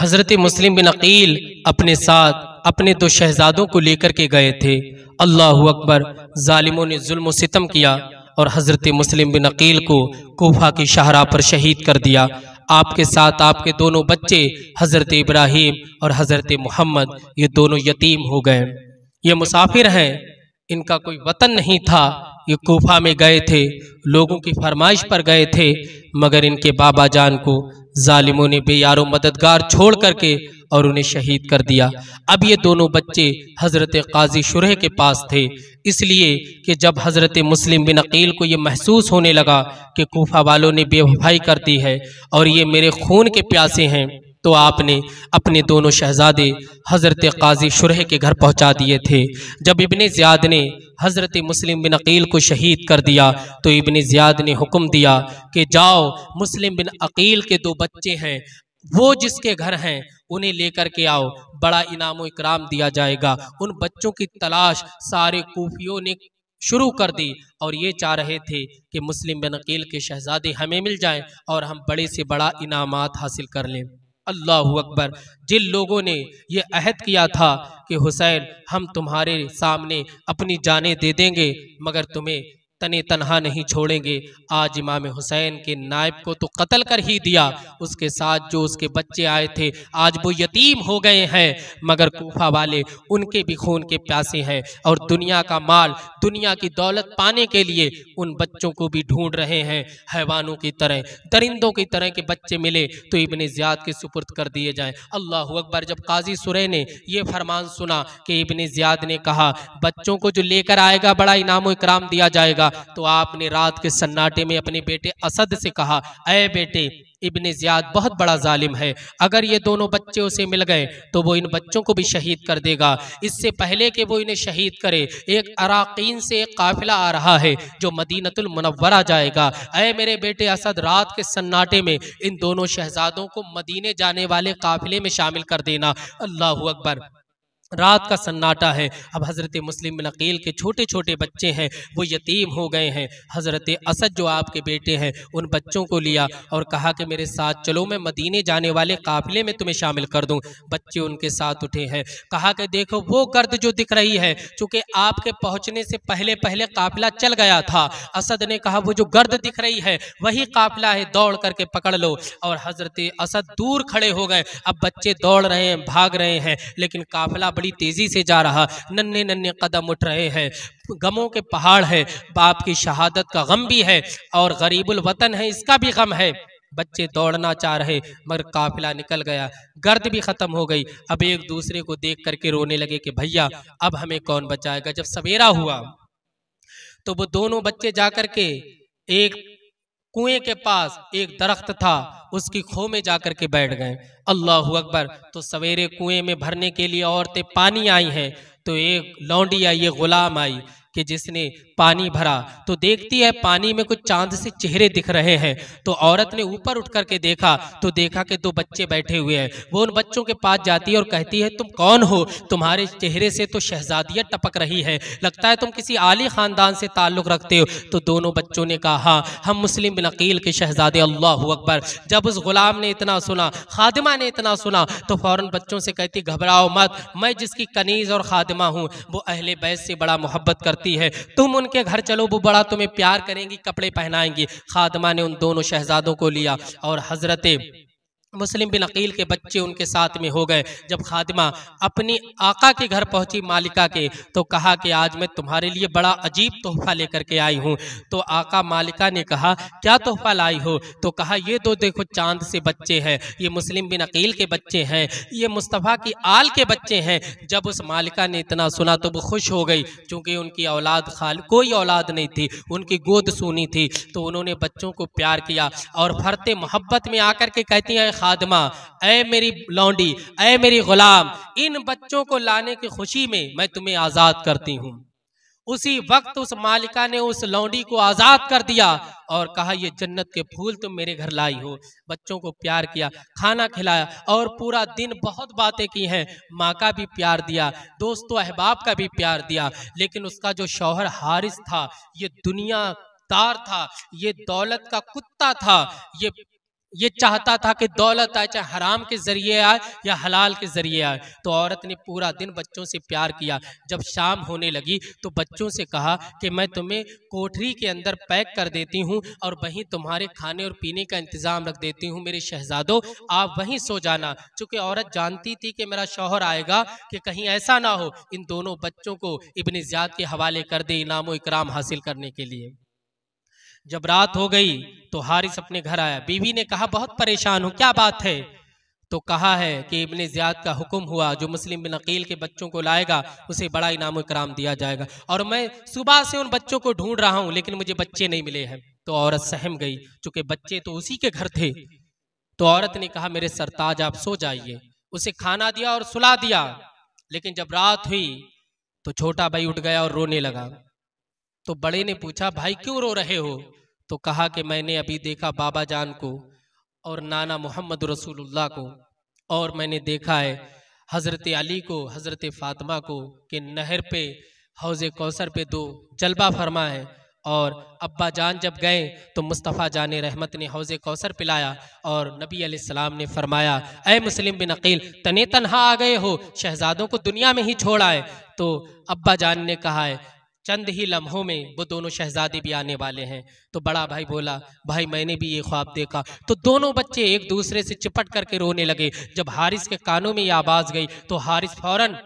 हज़रत मुस्लिम बिन अकील अपने साथ अपने दो शहजादों को लेकर के गए थे। अल्लाहु अकबर। जालिमों ने जुल्म व सितम किया और हज़रत मुस्लिम बिन अकील को कूफा की शाहराह पर शहीद कर दिया। आपके साथ आपके दोनों बच्चे हज़रत इब्राहीम और हज़रत मोहम्मद ये दोनों यतीम हो गए। ये मुसाफिर हैं, इनका कोई वतन नहीं था। ये कूफा में गए थे, लोगों की फरमाइश पर गए थे, मगर इनके बाबा जान को जालिमों ने बेयारो मददगार छोड़ करके और उन्हें शहीद कर दिया। अब ये दोनों बच्चे हज़रत काजी शुरह के पास थे, इसलिए कि जब हज़रत मुस्लिम बिन अकील को ये महसूस होने लगा कि कूफा वालों ने बेवफाई कर दी है और ये मेरे खून के प्यासे हैं, तो आपने अपने दोनों शहजादे हज़रत काजी शुरह के घर पहुंचा दिए थे। जब इब्ने ज़ियाद ने हज़रत मुस्लिम बिन अकील को शहीद कर दिया तो इब्ने ज़ियाद ने हुक्म दिया कि जाओ, मुस्लिम बिन अकील के दो बच्चे हैं, वो जिसके घर हैं उन्हें लेकर के आओ, बड़ा इनाम व इकराम दिया जाएगा। उन बच्चों की तलाश सारे कूफियों ने शुरू कर दी और ये चाह रहे थे कि मुस्लिम बिन अकील के शहजादे हमें मिल जाएं और हम बड़े से बड़ा इनामात हासिल कर लें। अल्लाहु अकबर। जिन लोगों ने ये अहद किया था कि हुसैन हम तुम्हारे सामने अपनी जानें दे देंगे मगर तुम्हें तने तनहा नहीं छोड़ेंगे, आज इमाम हुसैन के नायब को तो कत्ल कर ही दिया, उसके साथ जो उसके बच्चे आए थे आज वो यतीम हो गए हैं, मगर कूफा वाले उनके भी खून के प्यासे हैं और दुनिया का माल, दुनिया की दौलत पाने के लिए उन बच्चों को भी ढूंढ रहे हैं। हैवानों की तरह, दरिंदों की तरह के बच्चे मिले तो इब्ने ज़ियाद के सुपुर्द कर दिए जाएं। अल्लाहु अकबर। जब काजी शुरह ने ये फरमान सुना कि इब्ने ज़ियाद ने कहा बच्चों को जो लेकर आएगा बड़ा इनाम व इकराम दिया जाएगा, तो आपने रात के सन्नाटे में अपने बेटे असद से कहा, ऐ बेटे, इब्ने ज़ियाद बहुत बड़ा जालिम है, अगर ये दोनों बच्चे उसे मिल गए तो वो इन बच्चों को भी शहीद कर देगा। इससे पहले कि वो इन्हें शहीद करे, एक अराकीन से एक काफिला आ रहा है जो मदीनतुल मुनव्वरा जाएगा। ऐ मेरे बेटे असद, रात के सन्नाटे में इन दोनों शहजादों को मदीने जाने वाले काफिले में शामिल कर देना। अल्लाहु अकबर। रात का सन्नाटा है। अब हज़रत मुस्लिम बिन अकील के छोटे छोटे बच्चे हैं, वो यतीम हो गए हैं। हज़रत असद जो आपके बेटे हैं उन बच्चों को लिया और कहा कि मेरे साथ चलो, मैं मदीने जाने वाले काफिले में तुम्हें शामिल कर दूं। बच्चे उनके साथ उठे हैं। कहा कि देखो वो गर्द जो दिख रही है, चूंकि आपके पहुंचने से पहले पहले काफिला चल गया था। असद ने कहा वो जो गर्द दिख रही है वही काफिला है, दौड़ करके पकड़ लो। और हज़रत असद दूर खड़े हो गए। अब बच्चे दौड़ रहे हैं, भाग रहे हैं, लेकिन काफिला बड़ी तेजी से जा रहा, नन्हे नन्हे कदम उठ रहे हैं, गमों के पहाड़ है, बाप की शहादत का गम भी है और गरीबुल वतन है इसका भी गम है। बच्चे दौड़ना चाह रहे मगर काफिला निकल गया, गर्द भी खत्म हो गई। अब एक दूसरे को देख करके रोने लगे कि भैया अब हमें कौन बचाएगा। जब सवेरा हुआ तो वो दोनों बच्चे जाकर के एक कुएं के पास एक दरख्त था, उसकी खो में जाकर के बैठ गए। अल्लाहु अकबर। तो सवेरे कुएं में भरने के लिए औरतें पानी आई हैं, तो एक लौंडी आई, ये गुलाम आई कि जिसने पानी भरा तो देखती है पानी में कुछ चांद से चेहरे दिख रहे हैं। तो औरत ने ऊपर उठ करके देखा तो देखा कि दो बच्चे बैठे हुए हैं। वो उन बच्चों के पास जाती है और कहती है तुम कौन हो, तुम्हारे चेहरे से तो शहजादियत टपक रही है, लगता है तुम किसी आली खानदान से ताल्लुक रखते हो। तो दोनों बच्चों ने कहा हाँ, हम मुस्लिम बिन अकील के शहजादे। अल्लाहु अकबर। जब उस गुलाम ने इतना सुना, खादिमा ने इतना सुना, तो फौरन बच्चों से कहती घबराओ मत, मैं जिसकी कनीज और खादिमा हूँ वो अहले बैत से बड़ा मोहब्बत करती है, तुम उनके घर चलो, वो बड़ा तुम्हें प्यार करेंगी, कपड़े पहनाएंगी। खादिमा ने उन दोनों शहजादों को लिया और हजरत मुस्लिम बिन अकील के बच्चे उनके साथ में हो गए। जब खादिमा अपनी आका के घर पहुंची मालिका के, तो कहा कि आज मैं तुम्हारे लिए बड़ा अजीब तोहफा लेकर के आई हूं। तो आका मालिका ने कहा क्या तोहफा लाई हो? तो कहा ये दो देखो चांद से बच्चे हैं, ये मुस्लिम बिन अकील के बच्चे हैं, ये मुस्तफ़ा की आल के बच्चे हैं। जब उस मालिका ने इतना सुना तो वो खुश हो गई, क्योंकि उनकी औलाद कोई औलाद नहीं थी, उनकी गोद सूनी थी। तो उन्होंने बच्चों को प्यार किया और फरते मोहब्बत में आकर के कहती हैं खादिमा, ऐ मेरी लौंडी, ऐ मेरी गुलाम, इन बच्चों को लाने की खुशी में मैं तुम्हें आजाद करती हूँ। उसी वक्त उस मालिका ने उस लौंडी को आजाद कर दिया और कहा ये जन्नत के फूल तुम मेरे घर लाई हो। बच्चों को प्यार किया, खाना खिलाया और पूरा दिन बहुत बातें की हैं, माँ का भी प्यार दिया, दोस्तों अहबाब का भी प्यार दिया। लेकिन उसका जो शौहर हारिस था ये दुनियादार था, ये दौलत का कुत्ता था, ये ये चाहता था कि दौलत आए, चाहे हराम के जरिए आए या हलाल के जरिए आए। तो औरत ने पूरा दिन बच्चों से प्यार किया। जब शाम होने लगी तो बच्चों से कहा कि मैं तुम्हें कोठरी के अंदर पैक कर देती हूँ और वहीं तुम्हारे खाने और पीने का इंतजाम रख देती हूँ। मेरे शहजादों, आप वहीं सो जाना। चूंकि औरत जानती थी कि मेरा शौहर आएगा, कि कहीं ऐसा ना हो इन दोनों बच्चों को इब्ने ज़ियाद के हवाले कर दे इनाम व इकराम हासिल करने के लिए। जब रात हो गई तो हारिस अपने घर आया। बीवी ने कहा बहुत परेशान हूं, क्या बात है? तो कहा है कि इब्ने ज़ियाद का हुक्म हुआ, जो मुस्लिम बिन अकील के बच्चों को लाएगा उसे बड़ा इनाम इकराम दिया जाएगा, और मैं सुबह से उन बच्चों को ढूंढ रहा हूं लेकिन मुझे बच्चे नहीं मिले हैं। तो औरत सहम गई, चूंकि बच्चे तो उसी के घर थे। तो औरत ने कहा मेरे सरताज आप सो जाइए। उसे खाना दिया और सुला दिया। लेकिन जब रात हुई तो छोटा भाई उठ गया और रोने लगा। तो बड़े ने पूछा भाई क्यों रो रहे हो? तो कहा कि मैंने अभी देखा बाबा जान को और नाना मोहम्मद रसूलुल्लाह को, और मैंने देखा है हज़रत अली को, हज़रत फ़ातिमा को, कि नहर पे हौज़े कौसर पे दो जलवा फरमा है। और अब्बा जान जब गए तो मुस्तफ़ा जान रहमत ने हौज़े कौसर पिलाया और नबी अलैहिस्सलाम ने फरमाया ऐ मुस्लिम बिन अकील, तने तन्हा आ गए हो, शहजादों को दुनिया में ही छोड़ आए। तो अब्बा जान ने कहा है चंद ही लम्हों में वो दोनों शहजादे भी आने वाले हैं। तो बड़ा भाई बोला भाई मैंने भी ये ख्वाब देखा। तो दोनों बच्चे एक दूसरे से चिपट करके रोने लगे। जब हारिस के कानों में ये आवाज़ गई तो हारिस फौरन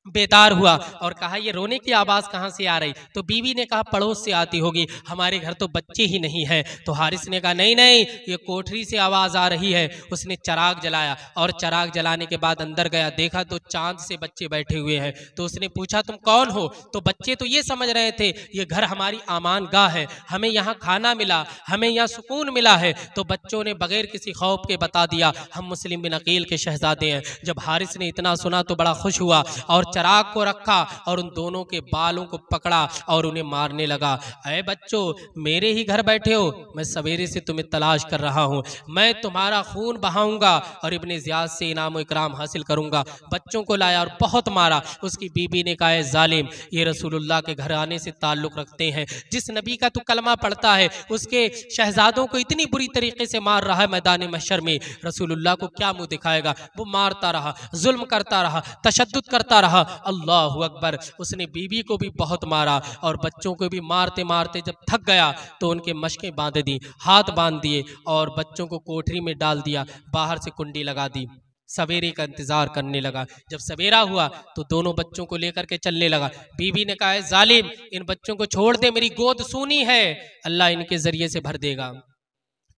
बेदार हुआ और कहा ये रोने की आवाज़ कहाँ से आ रही? तो बीवी ने कहा पड़ोस से आती होगी, हमारे घर तो बच्चे ही नहीं है। तो हारिस ने कहा नहीं नहीं, ये कोठरी से आवाज़ आ रही है। उसने चराग जलाया और चराग जलाने के बाद अंदर गया, देखा तो चांद से बच्चे बैठे हुए हैं। तो उसने पूछा तुम कौन हो? तो बच्चे तो ये समझ रहे थे ये घर हमारी आमान गाह है, हमें यहाँ खाना मिला, हमें यहाँ सुकून मिला है। तो बच्चों ने बगैर किसी खौफ के बता दिया हम मुस्लिम बिन अकील के शहजादे हैं। जब हारिस ने इतना सुना तो बड़ा खुश हुआ और चराग को रखा और उन दोनों के बालों को पकड़ा और उन्हें मारने लगा। ऐ बच्चों, मेरे ही घर बैठे हो, मैं सवेरे से तुम्हें तलाश कर रहा हूँ, मैं तुम्हारा खून बहाऊंगा और इब्ने ज़ियाद से इनाम व इकराम हासिल करूंगा। बच्चों को लाया और बहुत मारा। उसकी बीबी ने कहा जालिम, ये रसूलुल्लाह के घर आने से ताल्लुक़ रखते हैं, जिस नबी का तू कलमा पढ़ता है उसके शहजादों को इतनी बुरी तरीके से मार रहा है मैदान महशर में, रसूलुल्लाह को क्या मुँह दिखाएगा? वो मारता रहा, जुल्म करता रहा, तशद्दुद करता रहा। अल्लाहु अकबर। उसने बीबी को भी बहुत मारा और बच्चों को भी मारते मारते जब थक गया तो उनके मशकें बांध दी, हाथ बांध दिए और बच्चों को कोठरी में डाल दिया, बाहर से कुंडी लगा दी, सवेरे का इंतजार करने लगा। जब सवेरा हुआ तो दोनों बच्चों को लेकर के चलने लगा। बीबी ने कहा जालिम, इन बच्चों को छोड़ दे, मेरी गोद सूनी है, अल्लाह इनके जरिए से भर देगा।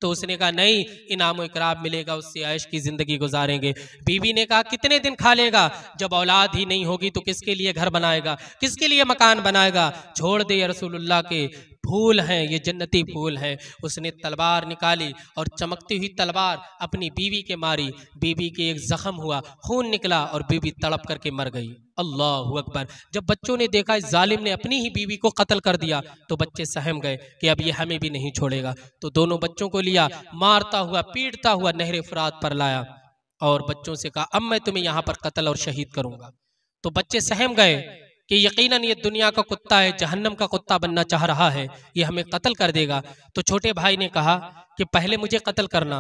तो उसने कहा नहीं, इनाम इकराम मिलेगा, उससे ऐश की जिंदगी गुजारेंगे। बीवी ने कहा कितने दिन खा लेगा? जब औलाद ही नहीं होगी तो किसके लिए घर बनाएगा, किसके लिए मकान बनाएगा? छोड़ दे, रसूलुल्लाह के फूल हैं, ये जन्नती फूल हैं। उसने तलवार निकाली और चमकती हुई तलवार अपनी बीवी के मारी। बीवी के एक जख्म हुआ, खून निकला और बीवी तड़प करके मर गई। अल्लाहु अकबर। जब बच्चों ने देखा इस जालिम ने अपनी ही बीवी को कत्ल कर दिया तो बच्चे सहम गए कि अब ये हमें भी नहीं छोड़ेगा। तो दोनों बच्चों को लिया, मारता हुआ पीटता हुआ नहर फुरात पर लाया और बच्चों से कहा अब मैं तुम्हें यहाँ पर कत्ल और शहीद करूंगा। तो बच्चे सहम गए कि यकीनन ये दुनिया का कुत्ता है, जहन्नम का कुत्ता बनना चाह रहा है, ये हमें कत्ल कर देगा। तो छोटे भाई ने कहा कि पहले मुझे कत्ल करना,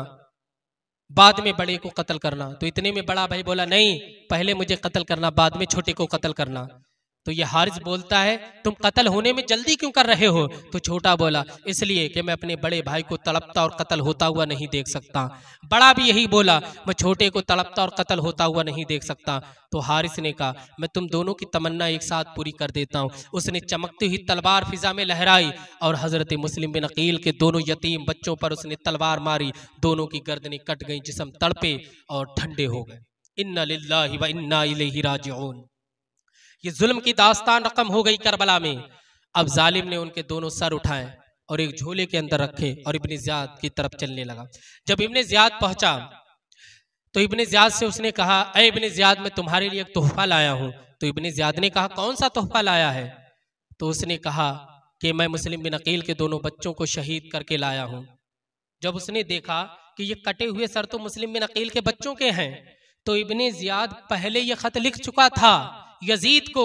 बाद में बड़े को कत्ल करना। तो इतने में बड़ा भाई बोला नहीं, पहले मुझे कत्ल करना, बाद में छोटे को कत्ल करना। तो ये हारिस बोलता है तुम कत्ल होने में जल्दी क्यों कर रहे हो? तो छोटा बोला इसलिए कि मैं अपने बड़े भाई को तड़पता और कत्ल होता हुआ नहीं देख सकता। बड़ा भी यही बोला, मैं छोटे को तड़पता और कत्ल होता हुआ नहीं देख सकता। तो हारिस ने कहा मैं तुम दोनों की तमन्ना एक साथ पूरी कर देता हूँ। उसने चमकती हुई तलवार फिजा में लहराई और हजरत मुस्लिम बिन अकील के दोनों यतीम बच्चों पर उसने तलवार मारी। दोनों की गर्दनें कट गई, जिस्म तड़पे और ठंडे हो गए। इन्ना लिल्लाहि व इन्ना इलैहि राजिऊन। ये जुल्म की दास्तान रकम हो गई करबला में। अब जालिम ने उनके दोनों सर उठाए और एक झोले के अंदर रखे और इब्ने ज़ियाद की तरफ चलने लगा। जब इब्ने ज़ियाद पहुंचा तो इब्ने ज़ियाद से उसने कहा ऐ इब्ने ज़ियाद, मैं तुम्हारे लिए एक तोहफा लाया हूं। तो इब्ने ज़ियाद ने कहा कौन सा तोहफा लाया है? तो उसने कहा कि मैं मुस्लिम बिन अकील के दोनों बच्चों को शहीद करके लाया हूं। जब उसने देखा कि ये कटे हुए सर तो मुस्लिम बिन अकील के बच्चों के हैं, तो इब्ने ज़ियाद पहले ये खत लिख चुका था यजीद को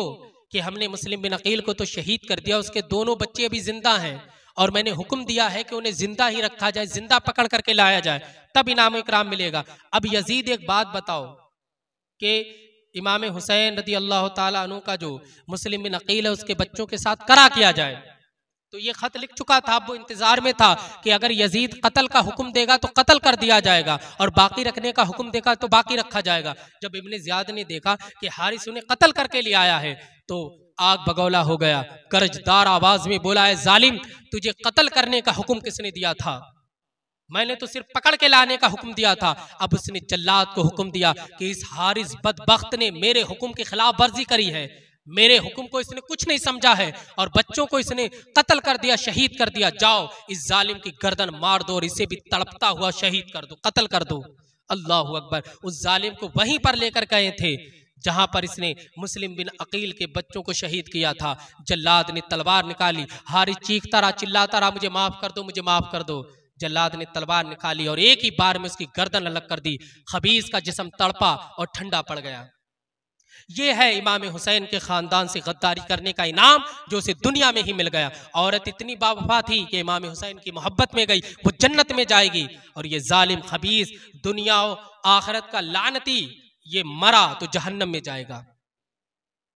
कि हमने मुस्लिम बिन अकील को तो शहीद कर दिया, उसके दोनों बच्चे अभी जिंदा हैं और मैंने हुक्म दिया है कि उन्हें जिंदा ही रखा जाए, जिंदा पकड़ करके लाया जाए, तब इनाम इकराम मिलेगा। अब यजीद एक बात बताओ कि इमाम हुसैन रदी अल्लाह ताला अन्हु का जो मुस्लिम बिन अकील है उसके बच्चों के साथ करा किया जाए। तो ये खत लिख चुका था, अब वो इंतजार में था कि अगर यजीद कत्ल का हुक्म देगा तो कत्ल कर दिया जाएगा और बाकी रखने का हुक्म देगा तो बाकी रखा जाएगा। जब इब्ने ज़ियाद ने देखा कि हारिस उन्हें कत्ल करके ले आया है तो आग बगौला हो गया, गरजदार आवाज में बोला, है जालिम, तुझे कत्ल करने का हुक्म किसने दिया था? मैंने तो सिर्फ पकड़ के लाने का हुक्म दिया था। अब उसने जल्लाद को हुक्म दिया कि इस हारिस बदबख्त ने मेरे हुक्म की खिलाफ वर्जी करी है, मेरे हुक्म को इसने कुछ नहीं समझा है और बच्चों को इसने कत्ल कर दिया, शहीद कर दिया। जाओ इस जालिम की गर्दन मार दो और इसे भी तड़पता हुआ शहीद कर दो, कत्ल कर दो। अल्लाह अकबर। उस जालिम को वहीं पर लेकर गए थे जहां पर इसने मुस्लिम बिन अकील के बच्चों को शहीद किया था। जल्लाद ने तलवार निकाली, हारिस चीखता रहा, चिल्लाता रहा, मुझे माफ कर दो, मुझे माफ कर दो। जल्लाद ने तलवार निकाली और एक ही बार में उसकी गर्दन अलग कर दी। खबीस का जिस्म तड़पा और ठंडा पड़ गया। ये है इमाम हुसैन के खानदान से गद्दारी करने का इनाम जो उसे दुनिया में ही मिल गया। औरत इतनी बावफा थी कि इमाम हुसैन की मोहब्बत में गई, वो जन्नत में जाएगी। और ये जालिम खबीस दुनिया और आखिरत का लानती ये मरा तो जहन्नम में जाएगा।